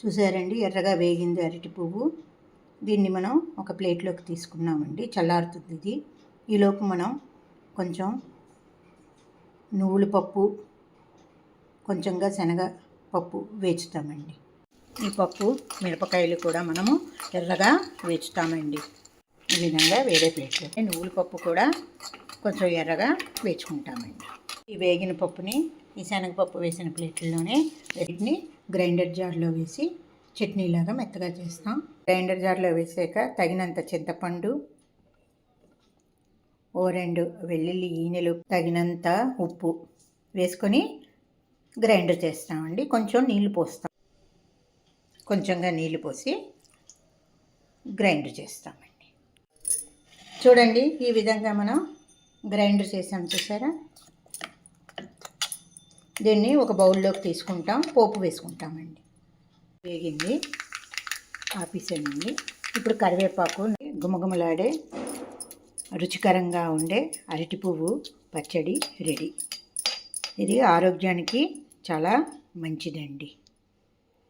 చూసారండి, ఎర్రగా వేగింది అరటి పువ్వు. దీన్ని మనం ఒక ప్లేట్లోకి తీసుకున్నామండి. చల్లారుతుంది ఇది. ఈలోపు మనం కొంచెం నువ్వుల పప్పు, కొంచెంగా శనగ పప్పు వేచుతామండి. ఈ పప్పు మిరపకాయలు కూడా మనము ఎర్రగా వేచుతామండి. ఈ విధంగా వేరే ప్లేట్లో నువ్వుల పప్పు కూడా కొంచెం ఎర్రగా వేచుకుంటామండి. ఈ వేగిన పప్పుని ఈ శనగపప్పు వేసిన ప్లేట్లోనే వీటిని గ్రైండర్ జార్లో వేసి చట్నీలాగా మెత్తగా చేస్తాం. గ్రైండర్ జార్లో వేసాక తగినంత చింతపండు, ఓ 2 వెల్లుల్లి ఈనెలు, తగినంత ఉప్పు వేసుకొని గ్రైండర్ చేస్తామండి. కొంచెం నీళ్లు పోస్తాం. కొంచెంగా నీళ్లు పోసి గ్రైండర్ చేస్తామండి. చూడండి, ఈ విధంగా మనం గ్రైండర్ చేసాం. చూసారా? దీన్ని ఒక బౌల్లోకి తీసుకుంటాం. పోపు వేసుకుంటామండి. వేగింది, ఆపేసానండి. ఇప్పుడు కరివేపాకు, గుమగుమలాడే రుచికరంగా ఉండే అరటి పువ్వు పచ్చడి రెడీ. ఇది ఆరోగ్యానికి చాలా మంచిదండి.